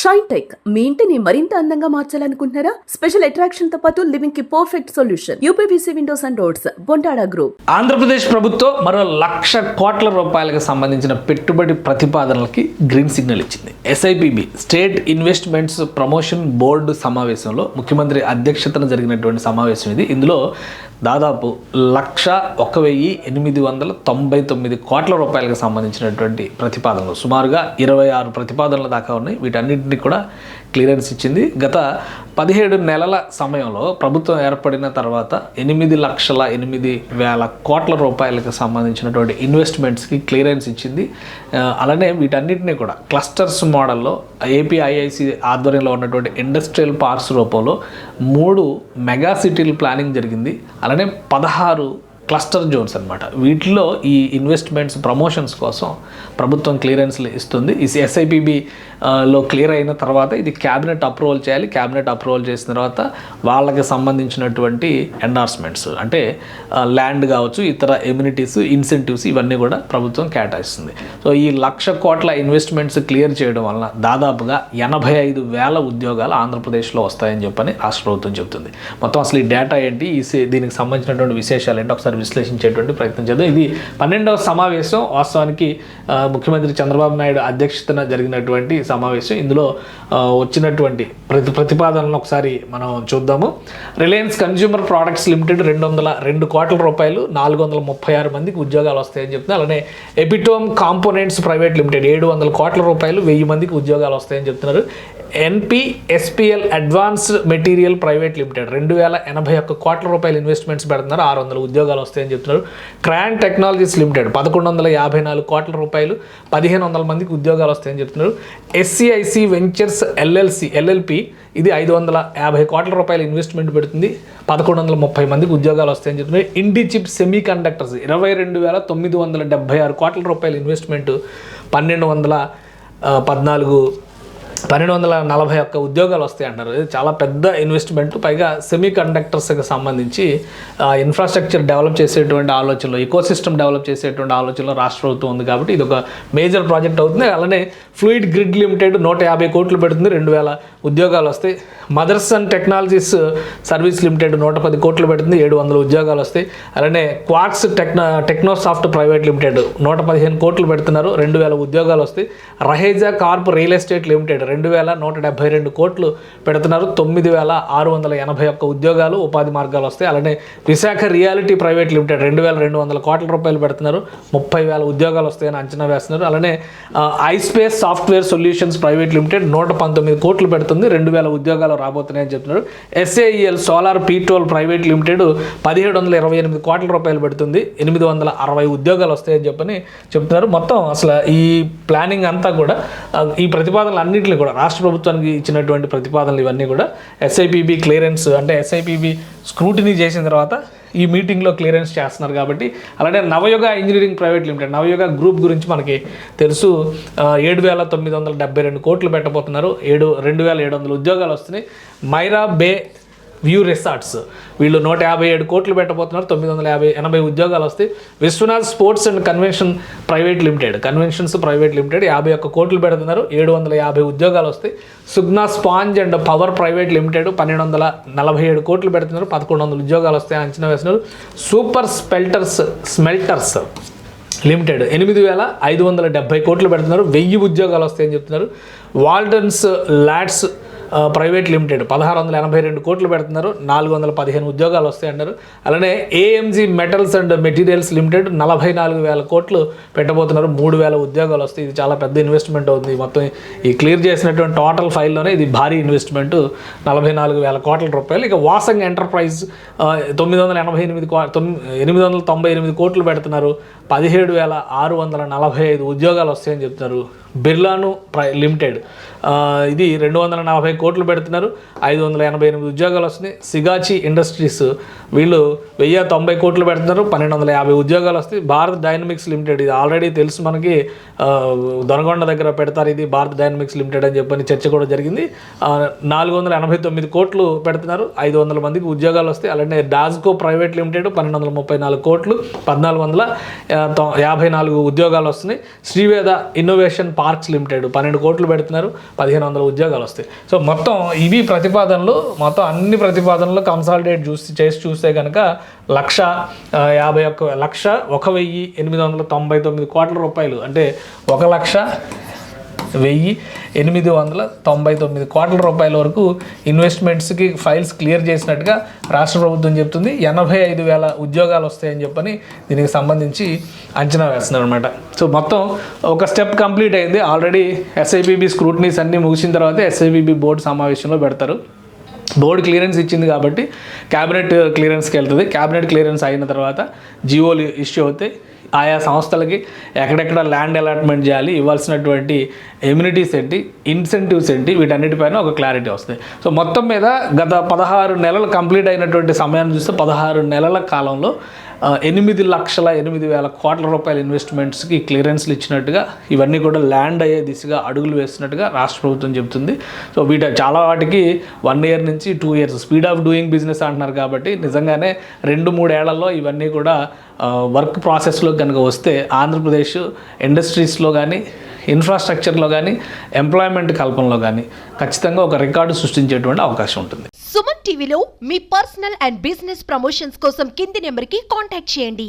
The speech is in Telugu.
షైన్ టెక్ మీ ఇంటిని మరింత అందంగా మార్చాలనుకుంటున్నారా? స్పెషల్ అట్రాక్షన్ తో పాటు లివింగ్ కి perfect solution. UPVC windows and doors, Bontada group. Andhra Pradesh ప్రభుత్వం మరో 1,00,000 కోట్ల రూపాయలకు సంబంధించిన పెట్టుబడి ప్రతిపాదనలకి గ్రీన్ సిగ్నల్ ఇచ్చింది. SIPB state investments promotion board సమావేశంలో ముఖ్యమంత్రి అధ్యక్షతన జరిగినటువంటి సమావేశం ఇది. ఇందులో దాదాపు 1,01,899 కోట్ల రూపాయలకు సంబంధించినటువంటి ప్రతిపాదనలు, సుమారుగా 26 ప్రతిపాదనల దాకా ఉన్నాయి. వీటన్నింటినీ కూడా క్లియరెన్స్ ఇచ్చింది. గత 17 నెలల సమయంలో ప్రభుత్వం ఏర్పడిన తర్వాత 8,08,000 కోట్ల రూపాయలకు సంబంధించినటువంటి ఇన్వెస్ట్మెంట్స్కి క్లియరెన్స్ ఇచ్చింది. అలానే వీటన్నిటినీ కూడా క్లస్టర్స్ మోడల్లో ఏపీఐఐసి ఆధ్వర్యంలో ఉన్నటువంటి ఇండస్ట్రియల్ పార్క్స్ రూపంలో 3 మెగా సిటీలు ప్లానింగ్ జరిగింది. అలానే 16 క్లస్టర్ జోన్స్ అనమాట. వీటిలో ఈ ఇన్వెస్ట్మెంట్స్ ప్రమోషన్స్ కోసం ప్రభుత్వం క్లియరెన్స్లు ఇస్తుంది. ఈ ఎస్ఐపిబిలో క్లియర్ అయిన తర్వాత ఇది క్యాబినెట్ అప్రూవల్ చేయాలి. క్యాబినెట్ అప్రూవల్ చేసిన తర్వాత వాళ్ళకి సంబంధించినటువంటి ఎండార్స్మెంట్స్ అంటే ల్యాండ్ కావచ్చు, ఇతర ఎమ్యూనిటీస్, ఇన్సెంటివ్స్ ఇవన్నీ కూడా ప్రభుత్వం కేటాయిస్తుంది. సో ఈ 1,00,000 కోట్ల ఇన్వెస్ట్మెంట్స్ క్లియర్ చేయడం వలన దాదాపుగా 85,000 ఉద్యోగాలు ఆంధ్రప్రదేశ్లో వస్తాయని చెప్పని రాష్ట్ర ప్రభుత్వం చెబుతుంది. మొత్తం అసలు ఈ డేటా ఏంటి, దీనికి సంబంధించినటువంటి విశేషాలు ఏంటి ఒకసారి విశ్లేషించేటువంటి ప్రయత్నం చేద్దాం. ఇది 12వ సమావేశం. వాస్తవానికి ముఖ్యమంత్రి చంద్రబాబు నాయుడు అధ్యక్షతన జరిగినటువంటి సమావేశం. ఇందులో వచ్చినటువంటి ప్రతిపాదనలను ఒకసారి మనం చూద్దాము. రిలయన్స్ కన్జ్యూమర్ ప్రొడక్ట్స్ లిమిటెడ్ 202 కోట్ల రూపాయలు, 436 మందికి ఉద్యోగాలు వస్తాయని చెప్తున్నారు. అలానే ఎపిటోమ్ కాంపోనెంట్స్ ప్రైవేట్ లిమిటెడ్ 700 కోట్ల రూపాయలు, 1000 మందికి ఉద్యోగాలు వస్తాయని చెప్తున్నారు. ఎన్పిఎస్పిఎల్ అడ్వాన్స్డ్ మెటీరియల్ ప్రైవేట్ లిమిటెడ్ 2,081 కోట్ల రూపాయలు ఇన్వెస్ట్మెంట్స్ పెడుతున్నారు, 600 ఉద్యోగాలు వస్తాయని చెప్తున్నారు. క్రాన్ టెక్నాలజీస్ లిమిటెడ్ 1,154 కోట్ల రూపాయలు, 1,500 మందికి ఉద్యోగాలు వస్తాయని చెప్తున్నారు. ఎస్సిఐసి వెంచర్స్ ఎల్ఎల్పి ఇది 550 కోట్ల రూపాయలు ఇన్వెస్ట్మెంట్ పెడుతుంది, 1,130 మందికి ఉద్యోగాలు వస్తాయని చెప్తున్నారు. ఇండిచిప్ సెమీ కండక్టర్స్ 22,976 కోట్ల రూపాయల ఇన్వెస్ట్మెంట్, 1,241 ఉద్యోగాలు వస్తాయి అంటారు. ఇది చాలా పెద్ద ఇన్వెస్ట్మెంట్. పైగా సెమీ కండక్టర్స్కి సంబంధించి ఇన్ఫ్రాస్ట్రక్చర్ డెవలప్ చేసేటువంటి ఆలోచనలో, ఇకోసిస్టమ్ డెవలప్ చేసేటువంటి ఆలోచనలో రాష్ట్ర ప్రభుత్వం ఉంది కాబట్టి ఇది ఒక మేజర్ ప్రాజెక్ట్ అవుతుంది. అలానే ఫ్లూయిడ్ గ్రిడ్ లిమిటెడ్ 150 కోట్లు పెడుతుంది, 2,000 ఉద్యోగాలు వస్తాయి. మదర్సన్ టెక్నాలజీస్ సర్వీస్ లిమిటెడ్ 110 కోట్లు పెడుతుంది, 700 ఉద్యోగాలు వస్తాయి. అలానే క్వార్క్స్ టెక్నోసాఫ్ట్ ప్రైవేట్ లిమిటెడ్ 115 కోట్లు పెడుతున్నారు, 2,000 ఉద్యోగాలు వస్తాయి. Raheja Corp real estate limited 2,172 కోట్లు పెడుతున్నారు, 9,681 ఉద్యోగాలు, ఉపాధి మార్గాలు వస్తాయి. అలానే విశాఖ రియాలిటీ ప్రైవేట్ లిమిటెడ్ 2,200 కోట్ల రూపాయలు పెడుతున్నారు, 30,000 ఉద్యోగాలు వస్తాయని అంచనా వేస్తున్నారు. అలానే ispace software solutions private limited 119 కోట్లు పెడుతుంది, 2,000 ఉద్యోగాలు రాబోతున్నాయని చెప్తున్నారు. ఎస్ఏఈఎల్ సోలార్ పీట్రోల్ ప్రైవేట్ లిమిటెడ్ 1,728 కోట్ల రూపాయలు పెడుతుంది, 860 ఉద్యోగాలు వస్తాయని చెప్తున్నారు. మొత్తం అసలు ఈ ప్లానింగ్ అంతా కూడా ఈ ప్రతిపాదనలు అన్నింటినీ కూడా రాష్ట్ర ప్రభుత్వానికి ఇచ్చినటువంటి ప్రతిపాదనలు ఇవన్నీ కూడా ఎస్ఐపిబి క్లియరెన్స్ అంటే ఎస్ఐపిబి స్క్రూటినీ చేసిన తర్వాత ఈ మీటింగ్లో క్లియరెన్స్ చేస్తున్నారు కాబట్టి. అలానే నవయుగ ఇంజనీరింగ్ ప్రైవేట్ లిమిటెడ్, నవయుగ గ్రూప్ గురించి మనకి తెలుసు, 7,972 కోట్లు పెట్టబోతున్నారు, 2,700 ఉద్యోగాలు వస్తున్నాయి. మైరా బే వ్యూ రిసార్ట్స్ వీళ్ళు 157 కోట్లు పెట్టబోతున్నారు, 980 ఉద్యోగాలు వస్తాయి. Vishwanath sports and conventions private limited 51 కోట్లు పెడుతున్నారు, 750 ఉద్యోగాలు వస్తాయి. Sugna sponge and power private limited 1,247 కోట్లు పెడుతున్నారు, 1,100 ఉద్యోగాలు వస్తాయి అంచనా వేస్తున్నారు. సూపర్ స్మెల్టర్స్ లిమిటెడ్ 8,570 కోట్లు పెడుతున్నారు, 1000 ఉద్యోగాలు వస్తాయని చెప్తున్నారు. వాల్డన్స్ ల్యాడ్స్ ప్రైవేట్ లిమిటెడ్ 1,682 కోట్లు పెడుతున్నారు, 415 ఉద్యోగాలు వస్తాయి అన్నారు. అలానే AMG metals and materials limited 44,000 కోట్లు పెట్టబోతున్నారు, 3,000 ఉద్యోగాలు వస్తాయి. ఇది చాలా పెద్ద ఇన్వెస్ట్మెంట్ అవుతుంది. మొత్తం ఈ క్లియర్ చేసినటువంటి టోటల్ ఫైల్లోనే ఇది భారీ ఇన్వెస్ట్మెంట్, 44,000 కోట్ల రూపాయలు. ఇక వాసంగ్ ఎంటర్ప్రైజ్ 898 కోట్లు పెడుతున్నారు, 17,645 ఉద్యోగాలు వస్తాయని చెప్తున్నారు. బిర్లాను లిమిటెడ్ ఇది 240 కోట్లు పెడుతున్నారు, 588 ఉద్యోగాలు వస్తున్నాయి. సిగాచి ఇండస్ట్రీస్ వీళ్ళు 1,090 కోట్లు పెడుతున్నారు, 1,250 ఉద్యోగాలు వస్తాయి. భారత్ డైనమిక్స్ లిమిటెడ్ ఇది ఆల్రెడీ తెలుసు మనకి, దొనగొండ దగ్గర పెడతారు ఇది భారత్ డైనమిక్స్ లిమిటెడ్ అని చెప్పని చర్చ కూడా జరిగింది. 489 కోట్లు పెడుతున్నారు, 500 మందికి ఉద్యోగాలు వస్తాయి. అలానే డాస్కో ప్రైవేట్ లిమిటెడ్ 1,234 కోట్లు, 1,400 54 ఉద్యోగాలు వస్తున్నాయి. శ్రీవేద ఇన్నోవేషన్ పార్క్స్ లిమిటెడ్ 12 కోట్లు పెడుతున్నారు, 1500 ఉద్యోగాలు వస్తాయి. సో మొత్తం ఇవి ప్రతిపాదనలు, మొత్తం అన్ని ప్రతిపాదనలు కన్సాలిడేట్ చేసి చూస్తే కనుక 1,01,899 కోట్ల రూపాయలు, అంటే 1,01,899 కోట్ల రూపాయల వరకు ఇన్వెస్ట్మెంట్స్కి ఫైల్స్ క్లియర్ చేసినట్టుగా రాష్ట్ర ప్రభుత్వం చెప్తుంది. 85,000 ఉద్యోగాలు వస్తాయని చెప్పని దీనికి సంబంధించి అంచనా వేస్తున్నారు అనమాట. సో మొత్తం ఒక స్టెప్ కంప్లీట్ అయింది. ఆల్రెడీ ఎస్ఐపిబి స్క్రూటనీస్ అన్నీ ముగిసిన తర్వాత ఎస్ఐపిబి బోర్డు సమావేశంలో పెడతారు. బోర్డు క్లియరెన్స్ ఇచ్చింది కాబట్టి క్యాబినెట్ క్లియరెన్స్కి వెళ్తుంది. క్యాబినెట్ క్లియరెన్స్ అయిన తర్వాత జియోలు ఇష్యూ అవుతాయి. ఆయా సంస్థలకి ఎక్కడెక్కడ ల్యాండ్ అలాట్మెంట్ చేయాలి, ఇవ్వాల్సినటువంటి ఎమ్యూనిటీస్ ఏంటి, ఇన్సెంటివ్స్ ఏంటి, వీటన్నిటిపైన ఒక క్లారిటీ వస్తుంది. సో మొత్తం మీద గత 16 నెలలు కంప్లీట్ అయినటువంటి సమయాన్ని చూస్తే 16 నెలల కాలంలో 8,08,000 కోట్ల రూపాయల ఇన్వెస్ట్మెంట్స్కి క్లియరెన్స్లు ఇచ్చినట్టుగా, ఇవన్నీ కూడా ల్యాండ్ అయ్యే దిశగా అడుగులు వేస్తున్నట్టుగా రాష్ట్ర ప్రభుత్వం చెబుతుంది. సో చాలా వాటికి 1 year నుంచి 2 years speed of doing business అంటున్నారు కాబట్టి నిజంగానే 2-3 ఏళ్లలో ఇవన్నీ కూడా వర్క్ ప్రాసెస్లో కనుక వస్తే ఆంధ్రప్రదేశ్ ఇండస్ట్రీస్లో కానీ, ఇన్ఫ్రాస్ట్రక్చర్లో కానీ, ఎంప్లాయ్మెంట్ కల్పనలో కానీ ఖచ్చితంగా ఒక రికార్డు సృష్టించేటువంటి అవకాశం ఉంటుంది. సుమన్ టీవీలో మీ పర్సనల్ అండ్ బిజినెస్ ప్రమోషన్స్ కోసం కింది నెంబర్కి కాంటాక్ట్ చేయండి.